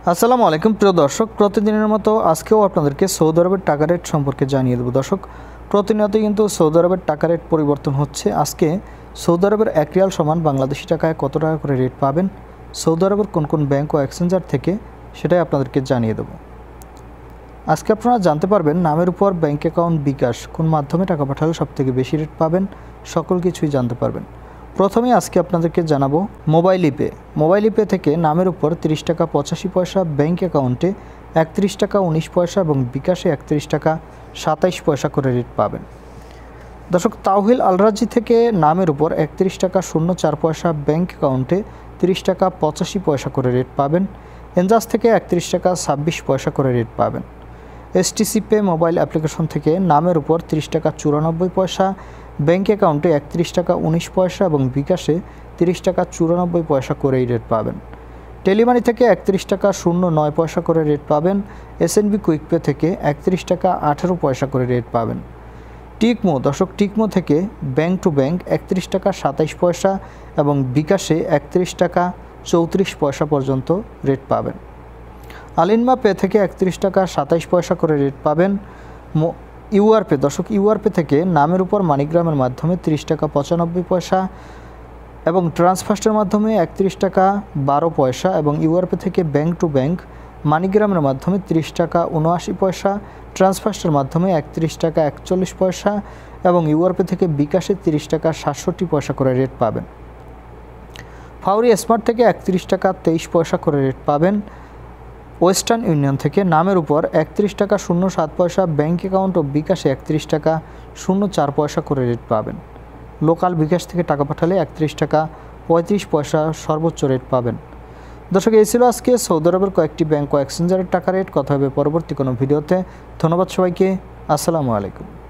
আসসালামু আলাইকুম প্রিয় দর্শক, প্রতিদিনের মতো আজকেও আপনাদেরকে সৌদি আরবের টাকা রেট সম্পর্কে জানিয়ে দেব। দর্শক, প্রতিনিয়ত কিন্তু সৌদি আরবের টাকা রেট পরিবর্তন হচ্ছে। আজকে সৌদি আরবের 1 রিয়াল সমান বাংলাদেশি টাকায় কত টাকা করে রেট পাবেন, সৌদি আরবের কোন কোন ব্যাংক ও এক্সচেঞ্জার থেকে, সেটাই আপনাদেরকে জানিয়ে দেব। আজকে আপনারা জানতে পারবেন নামের উপর ব্যাংক অ্যাকাউন্ট বিকাশ কোন মাধ্যমে টাকা পাঠালে সবথেকে বেশি রেট পাবেন, সকল কিছুই জানতে পারবেন। প্রথমে আজকে আপনাদেরকে জানাবো মোবাইল ইপে থেকে নামের উপর 30 টাকা 85 পয়সা, ব্যাংক অ্যাকাউন্টে 31 টাকা 19 পয়সা এবং বিকাশে 31 টাকা 27 পয়সা করে রেট পাবেন। দর্শক, তাওহিল আলরাজি থেকে নামের উপর 31 টাকা 04 পয়সা, ব্যাংক অ্যাকাউন্টে 30 টাকা 85 পয়সা করে রেট পাবেন। এনজাস থেকে 31 টাকা 26 পয়সা করে রেট পাবেন। এসটিসি পে মোবাইল অ্যাপ্লিকেশন থেকে নামের উপর 30 টাকা 94 পয়সা, ব্যাংক অ্যাকাউন্টে 31 টাকা 19 পয়সা এবং বিকাশে 30 টাকা 94 পয়সা করেই রেট পাবেন। টেলিমানি থেকে 31 টাকা 09 পয়সা করে রেট পাবেন। এসএনবি কুইক পে থেকে 31 টাকা 18 পয়সা করে রেট পাবেন। টিকমো থেকে ব্যাংক টু ব্যাংক 31 টাকা 27 পয়সা এবং বিকাশে 31 টাকা 34 পয়সা পর্যন্ত রেট পাবেন। আলিনমা পে থেকে 31 টাকা 27 পয়সা করে রেট পাবেন। ইউআরপে থেকে নামের উপর মানিগ্রামের মাধ্যমে 30 টাকা 95 পয়সা এবং ট্রান্সফার্স্টের মাধ্যমে 31 টাকা 12 পয়সা এবং ইউআরপে থেকে ব্যাংক টু ব্যাংক মানিগ্রামের মাধ্যমে 30 টাকা 79 পয়সা, ট্রান্সফার্স্টের মাধ্যমে 31 টাকা 41 পয়সা এবং ইউআরপে থেকে বিকাশে 30 টাকা 67 পয়সা করে রেট পাবেন। ফাউরি স্মার্ট থেকে 31 টাকা 23 পয়সা করে রেট পাবেন। ওয়েস্টার্ন ইউনিয়ন থেকে নামের উপর 31 টাকা 07 পয়সা, ব্যাংক অ্যাকাউন্ট ও বিকাশে 31 টাকা 04 পয়সা করে রেট পাবেন। লোকাল বিকাশ থেকে টাকা পাঠালে 31 টাকা 35 পয়সা সর্বোচ্চ রেট পাবেন। দর্শক, এই ছিল আজকে সৌদি আরবের কয়েকটি ব্যাংক ও এক্সচেঞ্জারের টাকা রেট। কথা হবে পরবর্তী কোনো ভিডিওতে। ধন্যবাদ সবাইকে। আসসালামু আলাইকুম।